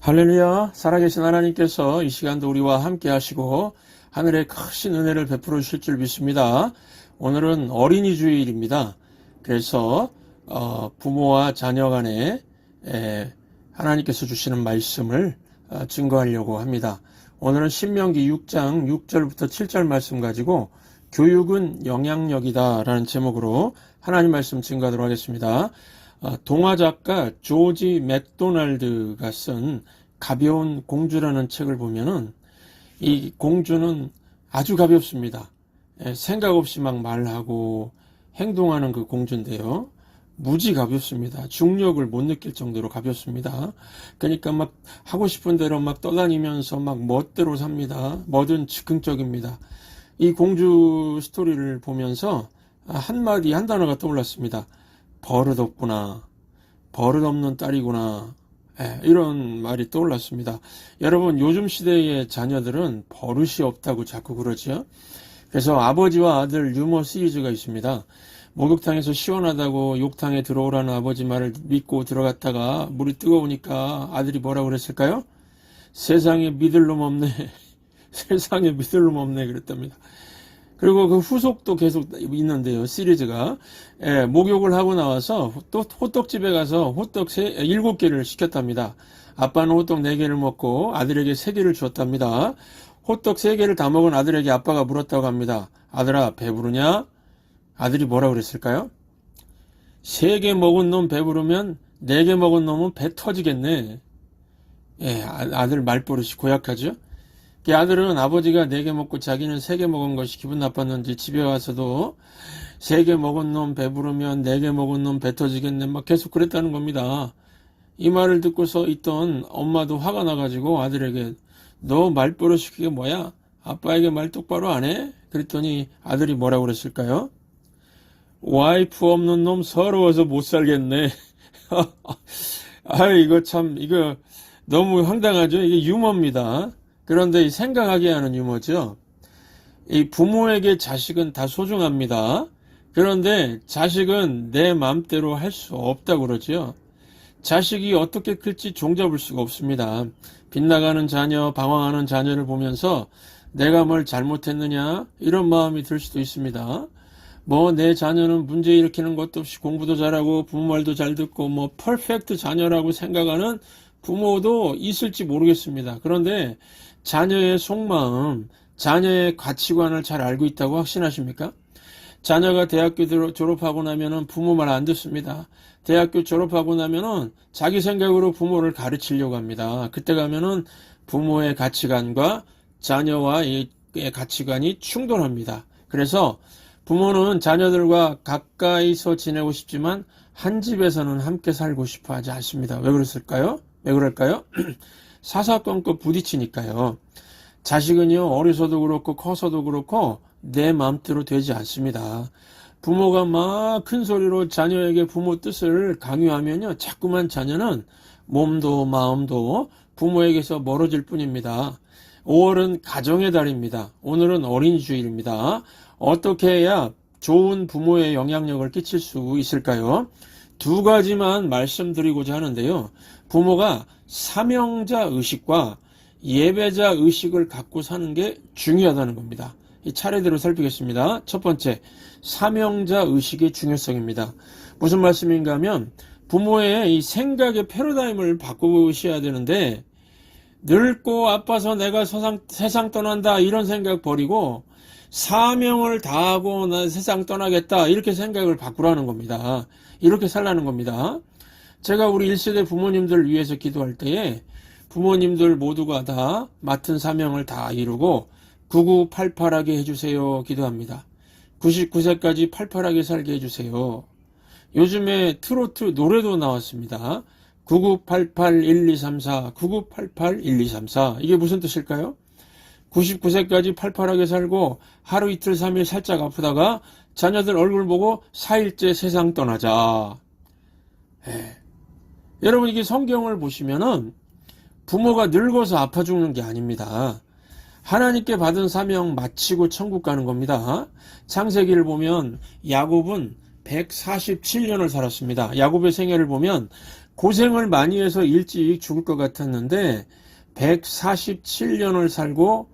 할렐루야, 살아계신 하나님께서 이 시간도 우리와 함께 하시고 하늘에 크신 은혜를 베풀어 주실 줄 믿습니다. 오늘은 어린이 주일입니다. 그래서 부모와 자녀 간에 하나님께서 주시는 말씀을 증거하려고 합니다. 오늘은 신명기 6장 6절부터 7절 말씀 가지고 교육은 영향력이다 라는 제목으로 하나님 말씀 증거하도록 하겠습니다. 동화작가 조지 맥도날드가 쓴 가벼운 공주라는 책을 보면은 이 공주는 아주 가볍습니다. 생각 없이 막 말하고 행동하는 그 공주인데요. 무지 가볍습니다. 중력을 못 느낄 정도로 가볍습니다. 그러니까 막 하고 싶은 대로 막 떠다니면서 막 멋대로 삽니다. 뭐든 즉흥적입니다. 이 공주 스토리를 보면서 한마디 한 단어가 떠올랐습니다. 버릇없구나. 버릇없는 딸이구나. 이런 말이 떠올랐습니다. 여러분, 요즘 시대의 자녀들은 버릇이 없다고 자꾸 그러죠. 그래서 아버지와 아들 유머 시리즈가 있습니다. 목욕탕에서 시원하다고 욕탕에 들어오라는 아버지 말을 믿고 들어갔다가 물이 뜨거우니까 아들이 뭐라고 그랬을까요? 세상에 믿을 놈 없네. 세상에 믿을 놈 없네 그랬답니다. 그리고 그 후속도 계속 있는데요. 시리즈가 목욕을 하고 나와서 또 호떡집에 가서 호떡 7개를 시켰답니다. 아빠는 호떡 4개를 먹고 아들에게 3개를 주었답니다. 호떡 3개를 다 먹은 아들에게 아빠가 물었다고 합니다. 아들아, 배부르냐? 아들이 뭐라 그랬을까요? 3개 먹은 놈 배부르면 4개 먹은 놈은 배 터지겠네. 아들 말버릇이 고약하죠? 아들은 아버지가 4개 먹고 자기는 3개 먹은 것이 기분 나빴는지 집에 와서도 3개 먹은 놈 배부르면 4개 먹은 놈 배 터지겠네 막 계속 그랬다는 겁니다. 이 말을 듣고서 있던 엄마도 화가 나가지고 아들에게 너 말버릇이 그게 뭐야? 아빠에게 말 똑바로 안 해? 그랬더니 아들이 뭐라고 그랬을까요? 와이프 없는 놈 서러워서 못 살겠네. 이거 너무 황당하죠? 이게 유머입니다. 그런데 생각하게 하는 유머죠. 이 부모에게 자식은 다 소중합니다. 그런데 자식은 내 마음대로 할 수 없다고 그러죠. 자식이 어떻게 클지 종잡을 수가 없습니다. 빗나가는 자녀, 방황하는 자녀를 보면서 내가 뭘 잘못했느냐 이런 마음이 들 수도 있습니다. 내 자녀는 문제 일으키는 것도 없이 공부도 잘하고 부모 말도 잘 듣고 퍼펙트 자녀라고 생각하는 부모도 있을지 모르겠습니다. 그런데 자녀의 속마음, 자녀의 가치관을 잘 알고 있다고 확신하십니까? 자녀가 대학교 졸업하고 나면은 부모 말 안 듣습니다. 대학교 졸업하고 나면은 자기 생각으로 부모를 가르치려고 합니다. 그때 가면은 부모의 가치관과 자녀와의 가치관이 충돌합니다. 그래서 부모는 자녀들과 가까이서 지내고 싶지만 한 집에서는 함께 살고 싶어 하지 않습니다. 왜 그럴까요? 사사건건 부딪히니까요. 자식은요, 어려서도 그렇고 커서도 그렇고 내 마음대로 되지 않습니다. 부모가 막 큰 소리로 자녀에게 부모 뜻을 강요하면요, 자꾸만 자녀는 몸도 마음도 부모에게서 멀어질 뿐입니다. 5월은 가정의 달입니다. 오늘은 어린이주일입니다. 어떻게 해야 좋은 부모의 영향력을 끼칠 수 있을까요? 2가지만 말씀드리고자 하는데요. 부모가 사명자 의식과 예배자 의식을 갖고 사는 게 중요하다는 겁니다. 이 차례대로 살피겠습니다. 첫 번째, 사명자 의식의 중요성입니다. 무슨 말씀인가 하면 부모의 이 생각의 패러다임을 바꾸셔야 되는데 늙고 아파서 내가 세상 떠난다 이런 생각 버리고 사명을 다하고 나 세상 떠나겠다 이렇게 생각을 바꾸라는 겁니다. 이렇게 살라는 겁니다. 제가 우리 1세대 부모님들 위해서 기도할 때에 부모님들 모두가 다 맡은 사명을 다 이루고 9988하게 해주세요 기도합니다. 99세까지 팔팔하게 살게 해주세요. 요즘에 트로트 노래도 나왔습니다. 9988-1234 9988-1234 이게 무슨 뜻일까요? 99세까지 팔팔하게 살고 하루 이틀 3일 살짝 아프다가 자녀들 얼굴 보고 4일째 세상 떠나자. 여러분, 이게 성경을 보시면은 부모가 늙어서 아파 죽는 게 아닙니다. 하나님께 받은 사명 마치고 천국 가는 겁니다. 창세기를 보면 야곱은 147년을 살았습니다. 야곱의 생애를 보면 고생을 많이 해서 일찍 죽을 것 같았는데 147년을 살고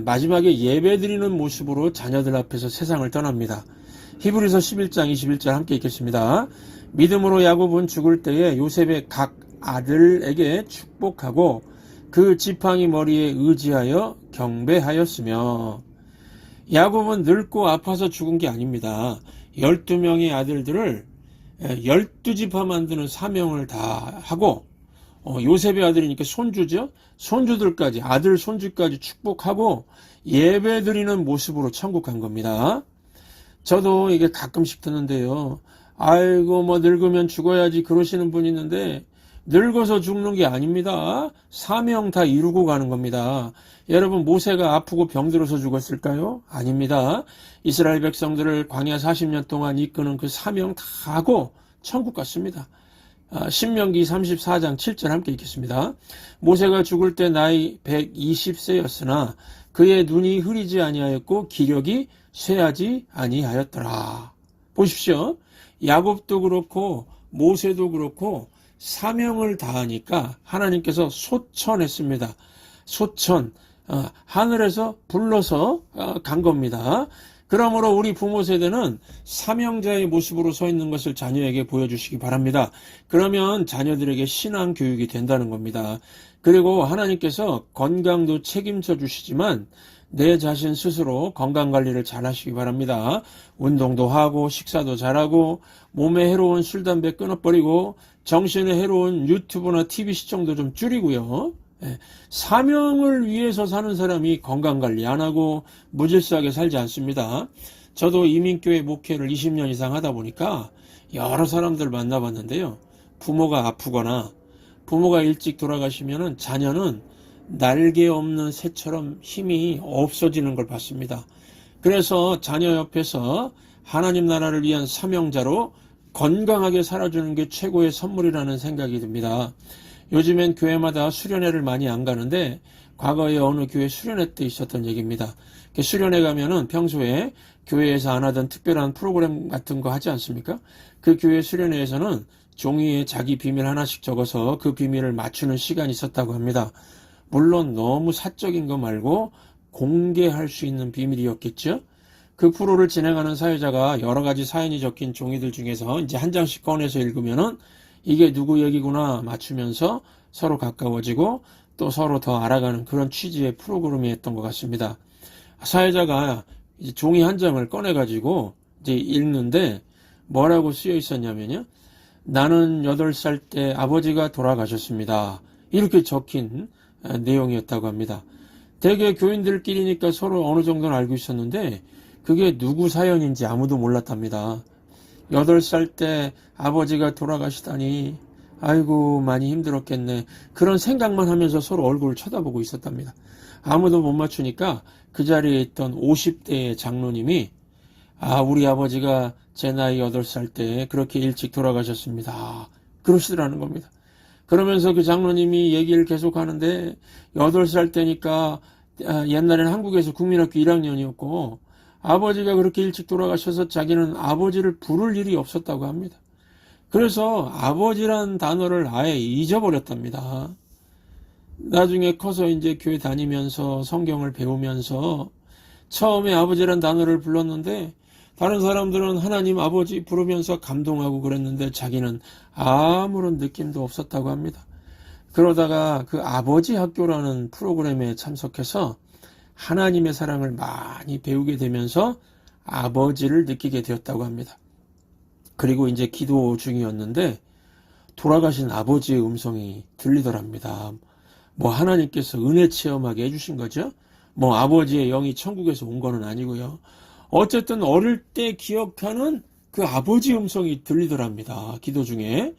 마지막에 예배드리는 모습으로 자녀들 앞에서 세상을 떠납니다. 히브리서 11장 21절 함께 읽겠습니다. 믿음으로 야곱은 죽을 때에 요셉의 각 아들에게 축복하고 그 지팡이 머리에 의지하여 경배하였으며, 야곱은 늙고 아파서 죽은 게 아닙니다. 12명의 아들들을 12지파 만드는 사명을 다 하고, 요셉의 아들이니까 손주죠. 손주들까지, 아들 손주까지 축복하고 예배드리는 모습으로 천국 간 겁니다. 저도 이게 가끔씩 듣는데요. 아이고 뭐 늙으면 죽어야지 그러시는 분이 있는데, 늙어서 죽는 게 아닙니다. 사명 다 이루고 가는 겁니다. 여러분, 모세가 아프고 병들어서 죽었을까요? 아닙니다. 이스라엘 백성들을 광야 40년 동안 이끄는 그 사명 다 하고 천국 갔습니다. 신명기 34장 7절 함께 읽겠습니다. 모세가 죽을 때 나이 120세였으나 그의 눈이 흐리지 아니하였고 기력이 쇠하지 아니하였더라. 보십시오. 야곱도 그렇고 모세도 그렇고 사명을 다하니까 하나님께서 소천했습니다. 소천, 하늘에서 불러서 간 겁니다. 그러므로 우리 부모 세대는 사명자의 모습으로 서 있는 것을 자녀에게 보여주시기 바랍니다. 그러면 자녀들에게 신앙 교육이 된다는 겁니다. 그리고 하나님께서 건강도 책임져 주시지만 내 자신 스스로 건강관리를 잘 하시기 바랍니다. 운동도 하고 식사도 잘하고 몸에 해로운 술, 담배 끊어버리고 정신에 해로운 유튜브나 TV 시청도 좀 줄이고요. 사명을 위해서 사는 사람이 건강관리 안 하고 무질서하게 살지 않습니다. 저도 이민교회 목회를 20년 이상 하다 보니까 여러 사람들 만나봤는데요. 부모가 아프거나 부모가 일찍 돌아가시면 자녀는 날개 없는 새처럼 힘이 없어지는 걸 봤습니다. 그래서 자녀 옆에서 하나님 나라를 위한 사명자로 건강하게 살아주는 게 최고의 선물이라는 생각이 듭니다. 요즘엔 교회마다 수련회를 많이 안 가는데 과거에 어느 교회 수련회 때 있었던 얘기입니다. 수련회 가면은 평소에 교회에서 안 하던 특별한 프로그램 같은 거 하지 않습니까? 그 교회 수련회에서는 종이에 자기 비밀 하나씩 적어서 그 비밀을 맞추는 시간이 있었다고 합니다. 물론 너무 사적인 거 말고 공개할 수 있는 비밀이었겠죠? 그 프로를 진행하는 사회자가 여러 가지 사연이 적힌 종이들 중에서 이제 한 장씩 꺼내서 읽으면은 이게 누구 얘기구나 맞추면서 서로 가까워지고 또 서로 더 알아가는 그런 취지의 프로그램이었던 것 같습니다. 사회자가 이제 종이 한 장을 꺼내가지고 이제 읽는데 뭐라고 쓰여 있었냐면요. 나는 8살 때 아버지가 돌아가셨습니다. 이렇게 적힌 내용이었다고 합니다. 대개 교인들끼리니까 서로 어느 정도는 알고 있었는데 그게 누구 사연인지 아무도 몰랐답니다. 8살 때 아버지가 돌아가시다니 아이고 많이 힘들었겠네. 그런 생각만 하면서 서로 얼굴을 쳐다보고 있었답니다. 아무도 못 맞추니까 그 자리에 있던 50대의 장로님이 우리 아버지가 제 나이 8살 때 그렇게 일찍 돌아가셨습니다. 그러시더라는 겁니다. 그러면서 그 장로님이 얘기를 계속 하는데 8살 때니까 옛날에는 한국에서 국민학교 1학년이었고 아버지가 그렇게 일찍 돌아가셔서 자기는 아버지를 부를 일이 없었다고 합니다. 그래서 아버지란 단어를 아예 잊어버렸답니다. 나중에 커서 이제 교회 다니면서 성경을 배우면서 처음에 아버지란 단어를 불렀는데 다른 사람들은 하나님 아버지 부르면서 감동하고 그랬는데 자기는 아무런 느낌도 없었다고 합니다. 그러다가 그 아버지 학교라는 프로그램에 참석해서 하나님의 사랑을 많이 배우게 되면서 아버지를 느끼게 되었다고 합니다. 그리고 이제 기도 중이었는데 돌아가신 아버지의 음성이 들리더랍니다. 뭐 하나님께서 은혜 체험하게 해주신 거죠. 뭐 아버지의 영이 천국에서 온 거는 아니고요. 어쨌든 어릴 때 기억하는 그 아버지 음성이 들리더랍니다. 기도 중에.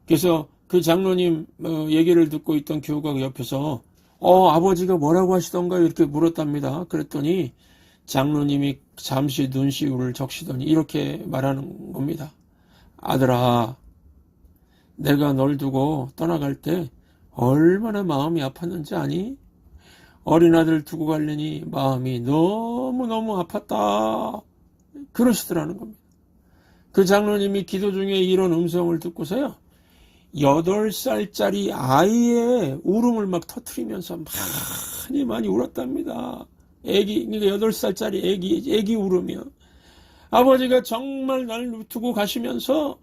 그래서 그 장로님 얘기를 듣고 있던 교우가 옆에서 아버지가 뭐라고 하시던가요? 이렇게 물었답니다. 그랬더니 장로님이 잠시 눈시울을 적시더니 이렇게 말하는 겁니다. 아들아, 내가 널 두고 떠나갈 때 얼마나 마음이 아팠는지 아니? 어린 아들 두고 가려니 마음이 너무너무 아팠다. 그러시더라는 겁니다. 그 장로님이 기도 중에 이런 음성을 듣고서요. 8살짜리 아이의 울음을 막 터뜨리면서 많이 울었답니다. 그러니까 8살짜리 애기 울으며 아버지가 정말 날 두고 가시면서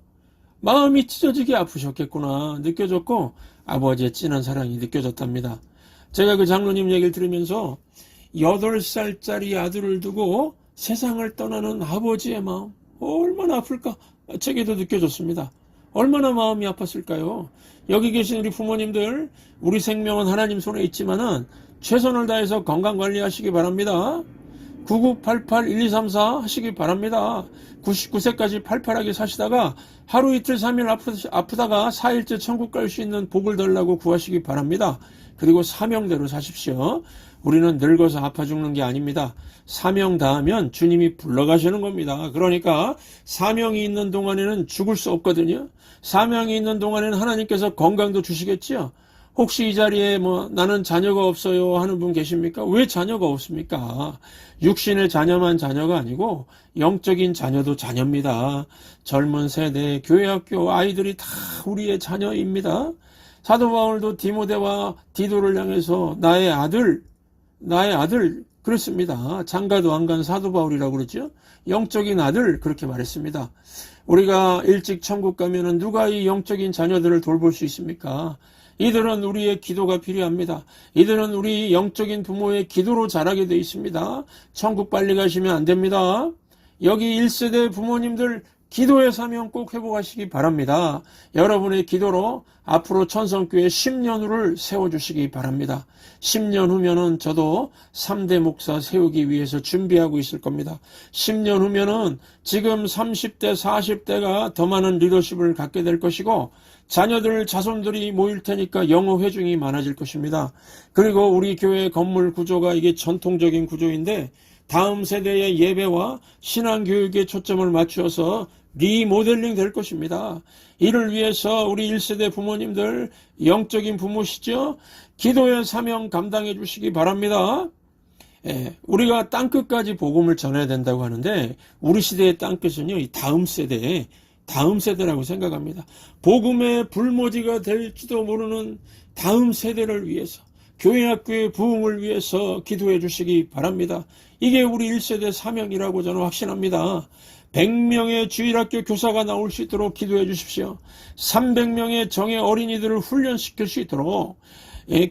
마음이 찢어지게 아프셨겠구나 느껴졌고 아버지의 진한 사랑이 느껴졌답니다. 제가 그 장로님 얘기를 들으면서 8살짜리 아들을 두고 세상을 떠나는 아버지의 마음 얼마나 아플까 제게도 느껴졌습니다. 얼마나 마음이 아팠을까요? 여기 계신 우리 부모님들 우리 생명은 하나님 손에 있지만은 최선을 다해서 건강관리하시기 바랍니다. 9988-1234 하시기 바랍니다. 99세까지 팔팔하게 사시다가 하루 이틀 3일 아프다가 4일째 천국 갈 수 있는 복을 달라고 구하시기 바랍니다. 그리고 사명대로 사십시오. 우리는 늙어서 아파 죽는 게 아닙니다. 사명 다하면 주님이 불러가시는 겁니다. 그러니까 사명이 있는 동안에는 죽을 수 없거든요. 사명이 있는 동안에는 하나님께서 건강도 주시겠지요. 혹시 이 자리에 나는 자녀가 없어요 하는 분 계십니까? 왜 자녀가 없습니까? 육신의 자녀만 자녀가 아니고 영적인 자녀도 자녀입니다. 젊은 세대, 교회학교 아이들이 다 우리의 자녀입니다. 사도 바울도 디모데와 디도를 향해서 나의 아들 그렇습니다. 장가도 안 간 사도 바울이라고 그러죠. 영적인 아들 그렇게 말했습니다. 우리가 일찍 천국 가면은 누가 이 영적인 자녀들을 돌볼 수 있습니까? 이들은 우리의 기도가 필요합니다. 이들은 우리 영적인 부모의 기도로 자라게 되어 있습니다. 천국 빨리 가시면 안 됩니다. 여기 1세대 부모님들 기도의 사명 꼭 회복하시기 바랍니다. 여러분의 기도로 앞으로 천성교회 10년 후를 세워주시기 바랍니다. 10년 후면은 저도 3대 목사 세우기 위해서 준비하고 있을 겁니다. 10년 후면은 지금 30대, 40대가 더 많은 리더십을 갖게 될 것이고 자녀들, 자손들이 모일 테니까 영어 회중이 많아질 것입니다. 그리고 우리 교회 건물 구조가 이게 전통적인 구조인데 다음 세대의 예배와 신앙교육에 초점을 맞추어서 리모델링 될 것입니다. 이를 위해서 우리 1세대 부모님들 영적인 부모시죠? 기도의 사명 감당해 주시기 바랍니다. 우리가 땅끝까지 복음을 전해야 된다고 하는데 우리 시대의 땅끝은요, 이 다음 세대라고 생각합니다. 복음의 불모지가 될지도 모르는 다음 세대를 위해서 교회학교의 부흥을 위해서 기도해 주시기 바랍니다. 이게 우리 1세대 사명이라고 저는 확신합니다. 100명의 주일학교 교사가 나올 수 있도록 기도해 주십시오. 300명의 정예 어린이들을 훈련시킬 수 있도록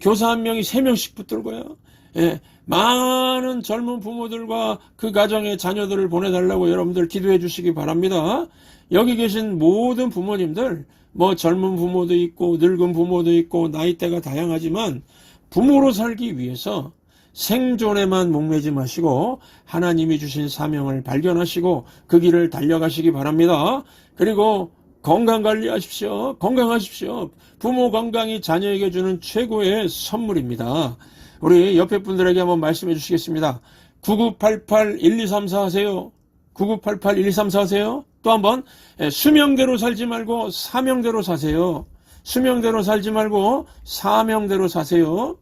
교사 한 명이 3명씩 붙들고요. 많은 젊은 부모들과 그 가정의 자녀들을 보내달라고 여러분들 기도해 주시기 바랍니다. 여기 계신 모든 부모님들 젊은 부모도 있고 늙은 부모도 있고 나이대가 다양하지만 부모로 살기 위해서 생존에만 목매지 마시고 하나님이 주신 사명을 발견하시고 그 길을 달려가시기 바랍니다. 그리고 건강관리하십시오. 건강하십시오. 부모 건강이 자녀에게 주는 최고의 선물입니다. 우리 옆에 분들에게 한번 말씀해 주시겠습니다. 9988-1234 하세요. 9988-1234 하세요. 또 한번 수명대로 살지 말고 사명대로 사세요. 수명대로 살지 말고 사명대로 사세요.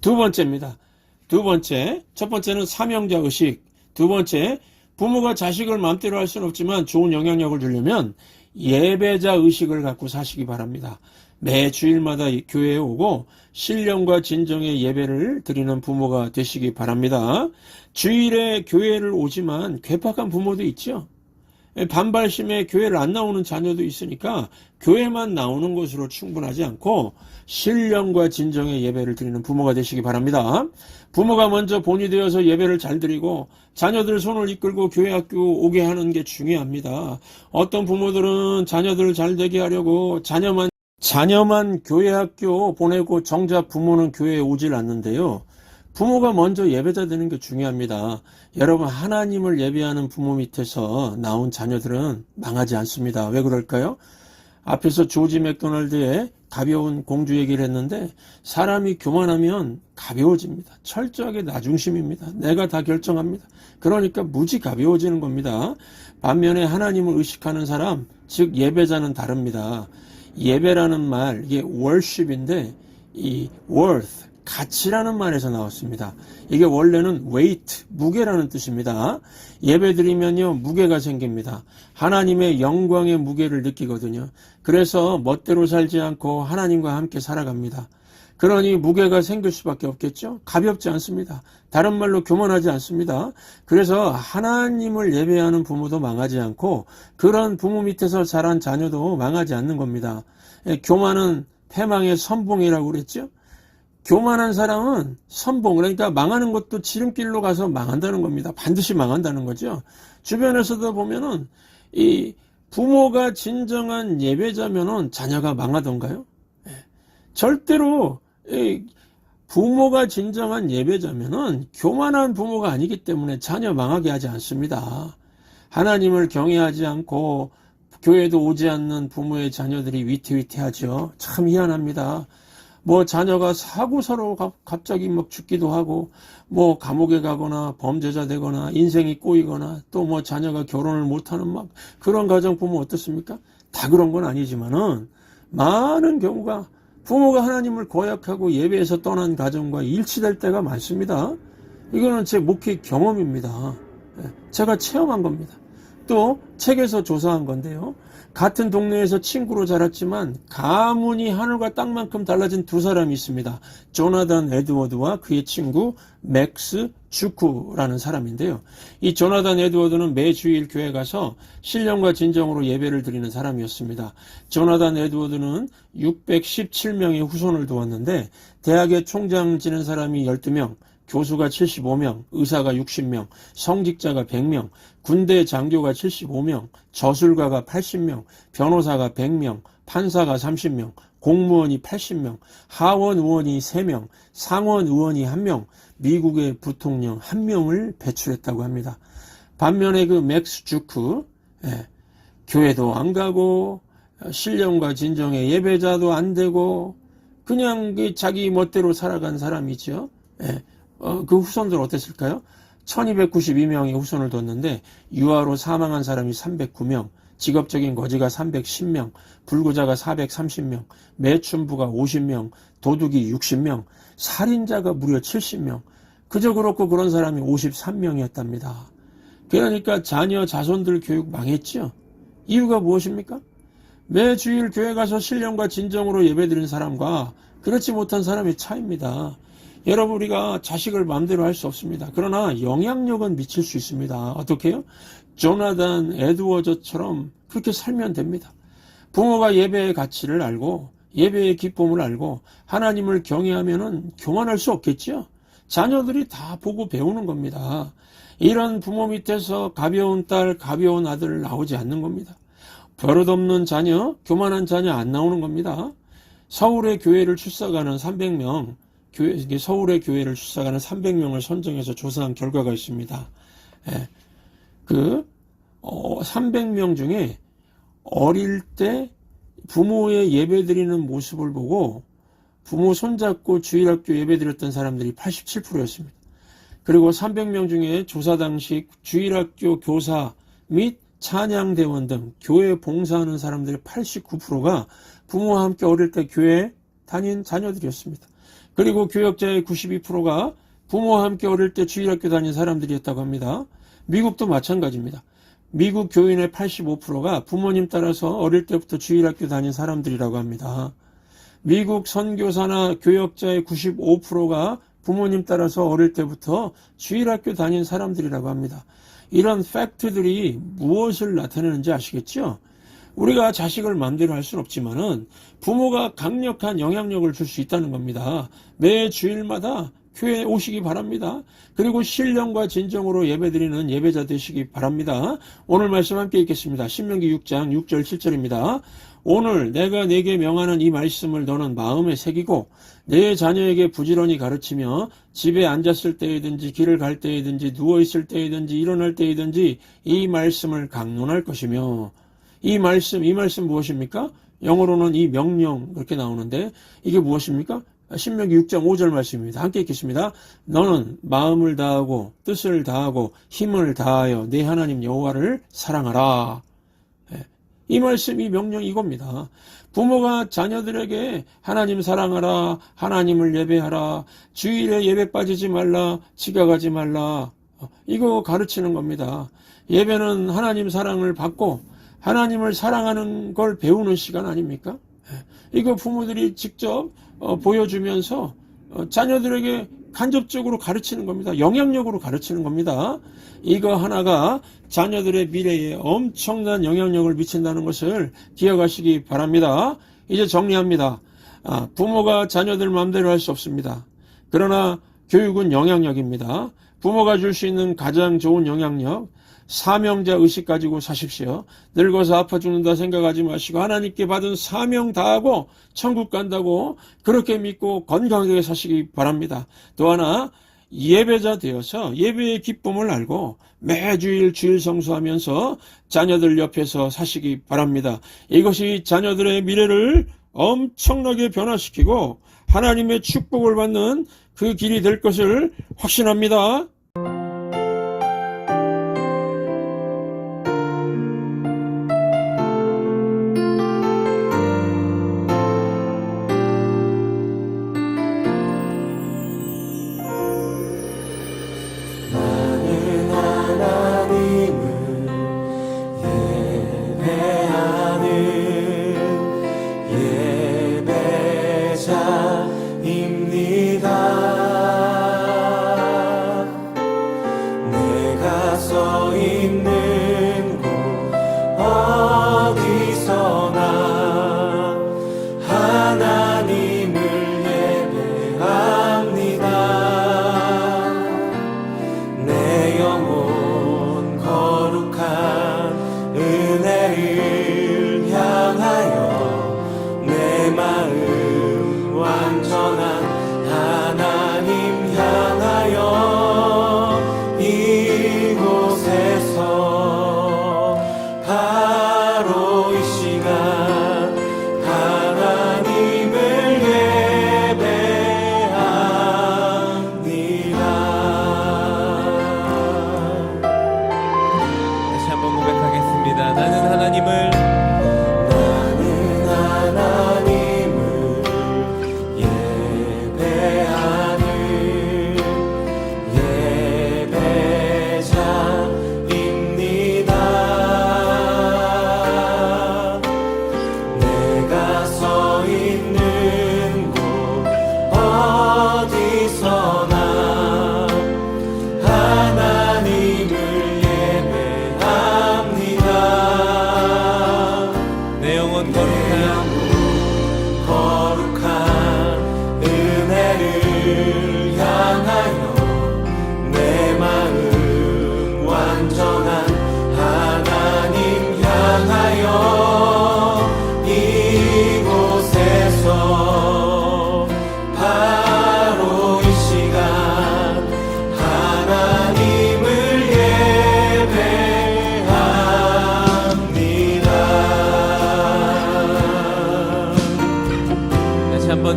두 번째입니다. 두 번째, 첫 번째는 사명자 의식. 두 번째, 부모가 자식을 마음대로 할 수는 없지만 좋은 영향력을 주려면 예배자 의식을 갖고 사시기 바랍니다. 매 주일마다 교회에 오고 신령과 진정의 예배를 드리는 부모가 되시기 바랍니다. 주일에 교회를 오지만 괴팍한 부모도 있죠. 반발심에 교회를 안 나오는 자녀도 있으니까 교회만 나오는 것으로 충분하지 않고 신령과 진정의 예배를 드리는 부모가 되시기 바랍니다. 부모가 먼저 본이 되어서 예배를 잘 드리고 자녀들 손을 이끌고 교회 학교 오게 하는 게 중요합니다. 어떤 부모들은 자녀들 잘 되게 하려고 자녀만 교회 학교 보내고 정작 부모는 교회에 오질 않는데요. 부모가 먼저 예배자 되는 게 중요합니다. 여러분, 하나님을 예배하는 부모 밑에서 나온 자녀들은 망하지 않습니다. 왜 그럴까요? 앞에서 조지 맥도날드의 가벼운 공주 얘기를 했는데 사람이 교만하면 가벼워집니다. 철저하게 나 중심입니다. 내가 다 결정합니다. 그러니까 무지 가벼워지는 겁니다. 반면에 하나님을 의식하는 사람, 즉 예배자는 다릅니다. 예배라는 말, 이게 worship인데 이 worth, 가치라는 말에서 나왔습니다. 이게 원래는 weight, 무게라는 뜻입니다. 예배드리면요, 무게가 생깁니다. 하나님의 영광의 무게를 느끼거든요. 그래서 멋대로 살지 않고 하나님과 함께 살아갑니다. 그러니 무게가 생길 수밖에 없겠죠. 가볍지 않습니다. 다른 말로 교만하지 않습니다. 그래서 하나님을 예배하는 부모도 망하지 않고 그런 부모 밑에서 자란 자녀도 망하지 않는 겁니다. 교만은 패망의 선봉이라고 그랬죠. 교만한 사람은 선봉, 그러니까 망하는 것도 지름길로 가서 망한다는 겁니다. 반드시 망한다는 거죠. 주변에서도 보면은 이 부모가 진정한 예배자면은 자녀가 망하던가요? 절대로 부모가 진정한 예배자면은 교만한 부모가 아니기 때문에 자녀 망하게 하지 않습니다. 하나님을 경외하지 않고 교회도 오지 않는 부모의 자녀들이 위태위태하죠. 참 희한합니다. 뭐 자녀가 사고사로 갑자기 막 죽기도 하고 뭐 감옥에 가거나 범죄자 되거나 인생이 꼬이거나 또 뭐 자녀가 결혼을 못하는 막 그런 가정 보면 어떻습니까? 다 그런 건 아니지만은 많은 경우가 부모가 하나님을 고약하고 예배에서 떠난 가정과 일치될 때가 많습니다. 이거는 제 목회 경험입니다. 제가 체험한 겁니다. 또 책에서 조사한 건데요. 같은 동네에서 친구로 자랐지만 가문이 하늘과 땅만큼 달라진 두 사람이 있습니다. 조나단 에드워드와 그의 친구 맥스 주쿠라는 사람인데요. 이 조나단 에드워드는 매 주일 교회 가서 신령과 진정으로 예배를 드리는 사람이었습니다. 조나단 에드워드는 617명의 후손을 두었는데 대학의 총장 지낸 사람이 12명, 교수가 75명, 의사가 60명, 성직자가 100명, 군대 장교가 75명, 저술가가 80명, 변호사가 100명, 판사가 30명, 공무원이 80명, 하원 의원이 3명, 상원 의원이 1명, 미국의 부통령 1명을 배출했다고 합니다. 반면에 그 맥스 주크, 교회도 안 가고 신령과 진정의 예배자도 안 되고 그냥 자기 멋대로 살아간 사람이죠. 그 후손들 어땠을까요? 1292명의 후손을 뒀는데 유아로 사망한 사람이 309명, 직업적인 거지가 310명, 불구자가 430명, 매춘부가 50명, 도둑이 60명, 살인자가 무려 70명, 그저 그렇고 그런 사람이 53명이었답니다. 그러니까 자녀 자손들 교육 망했죠. 이유가 무엇입니까? 매 주일 교회 가서 신령과 진정으로 예배드린 사람과 그렇지 못한 사람의 차이입니다. 여러분, 우리가 자식을 마음대로 할 수 없습니다. 그러나 영향력은 미칠 수 있습니다. 어떻게 해요? 조나단 에드워즈처럼 그렇게 살면 됩니다. 부모가 예배의 가치를 알고 예배의 기쁨을 알고 하나님을 경외하면은 교만할 수 없겠죠. 자녀들이 다 보고 배우는 겁니다. 이런 부모 밑에서 가벼운 딸, 가벼운 아들 나오지 않는 겁니다. 버릇없는 자녀, 교만한 자녀 안 나오는 겁니다. 서울의 교회를 출석하는 300명, 서울의 교회를 출석하는 300명을 선정해서 조사한 결과가 있습니다. 300명 중에 어릴 때 부모의 예배드리는 모습을 보고 부모 손잡고 주일학교 예배드렸던 사람들이 87%였습니다. 그리고 300명 중에 조사 당시 주일학교 교사 및 찬양대원 등 교회 봉사하는 사람들의 89%가 부모와 함께 어릴 때 교회에 다닌 자녀들이었습니다. 그리고 교역자의 92%가 부모와 함께 어릴 때 주일학교 다닌 사람들이었다고 합니다. 미국도 마찬가지입니다. 미국 교인의 85%가 부모님 따라서 어릴 때부터 주일학교 다닌 사람들이라고 합니다. 미국 선교사나 교역자의 95%가 부모님 따라서 어릴 때부터 주일학교 다닌 사람들이라고 합니다. 이런 팩트들이 무엇을 나타내는지 아시겠죠? 우리가 자식을 마음대로 할 수는 없지만은 부모가 강력한 영향력을 줄 수 있다는 겁니다. 매 주일마다 교회에 오시기 바랍니다. 그리고 신령과 진정으로 예배드리는 예배자 되시기 바랍니다. 오늘 말씀 함께 읽겠습니다. 신명기 6장 6절 7절입니다. 오늘 내가 네게 명하는 이 말씀을 너는 마음에 새기고 내 자녀에게 부지런히 가르치며 집에 앉았을 때이든지 길을 갈 때이든지 누워있을 때이든지 일어날 때이든지 이 말씀을 강론할 것이며 이 말씀 무엇입니까? 영어로는 이 명령 그렇게 나오는데 이게 무엇입니까? 신명기 6장 5절 말씀입니다. 함께 읽겠습니다. 너는 마음을 다하고 뜻을 다하고 힘을 다하여 내 하나님 여호와를 사랑하라. 이 말씀이 명령 이겁니다. 부모가 자녀들에게 하나님 사랑하라, 하나님을 예배하라, 주일에 예배 빠지지 말라, 지각하지 말라, 이거 가르치는 겁니다. 예배는 하나님 사랑을 받고 하나님을 사랑하는 걸 배우는 시간 아닙니까? 이거 부모들이 직접 보여주면서 자녀들에게 간접적으로 가르치는 겁니다. 영향력으로 가르치는 겁니다. 이거 하나가 자녀들의 미래에 엄청난 영향력을 미친다는 것을 기억하시기 바랍니다. 이제 정리합니다. 부모가 자녀들 마음대로 할 수 없습니다. 그러나 교육은 영향력입니다. 부모가 줄 수 있는 가장 좋은 영향력, 사명자 의식 가지고 사십시오. 늙어서 아파 죽는다 생각하지 마시고 하나님께 받은 사명 다하고 천국 간다고 그렇게 믿고 건강하게 사시기 바랍니다. 또 하나, 예배자 되어서 예배의 기쁨을 알고 매주일 주일 성수하면서 자녀들 옆에서 사시기 바랍니다. 이것이 자녀들의 미래를 엄청나게 변화시키고 하나님의 축복을 받는 그 길이 될 것을 확신합니다.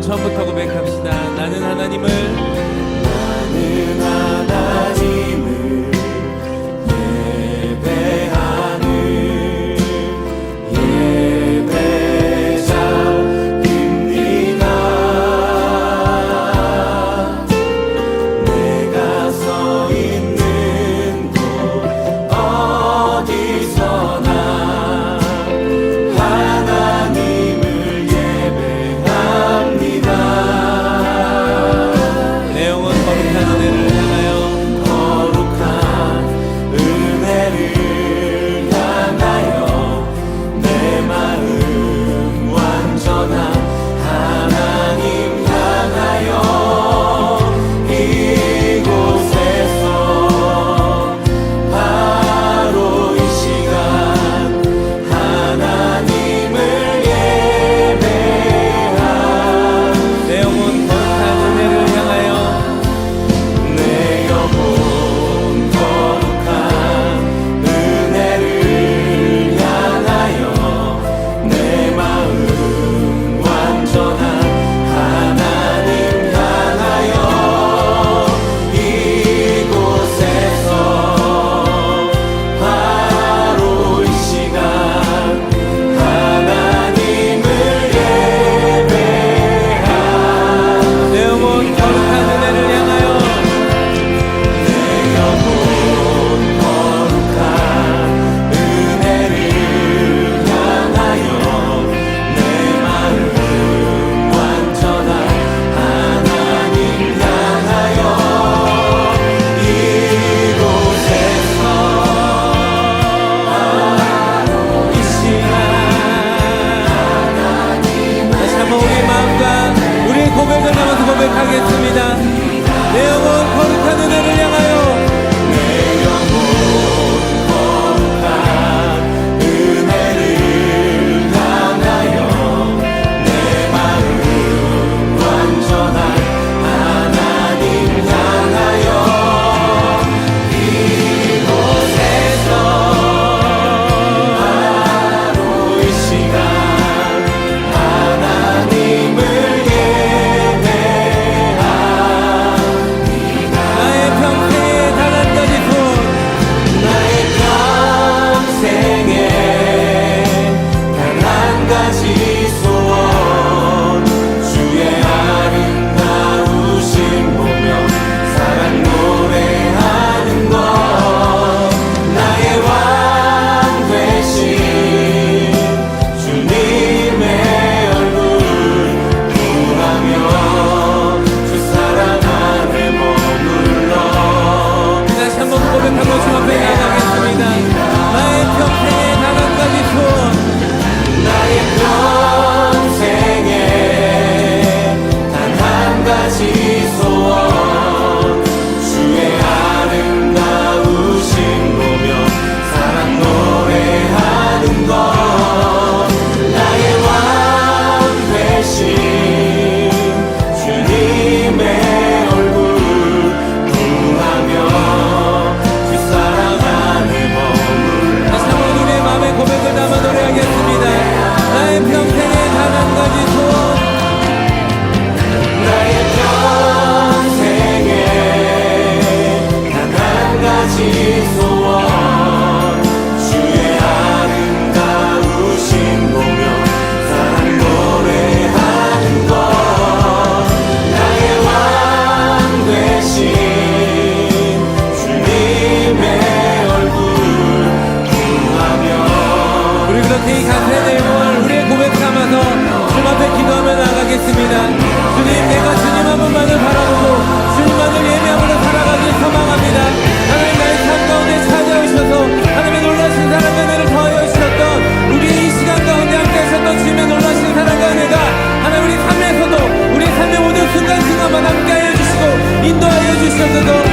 처음부터 고백합시다. 나는 하나님을 예배하는 예배자입니다. 내가 서 있는 곳 어디서나 하나님을 예배합니다. 내 영혼 거룩한 은혜를 향하여 of the Lord.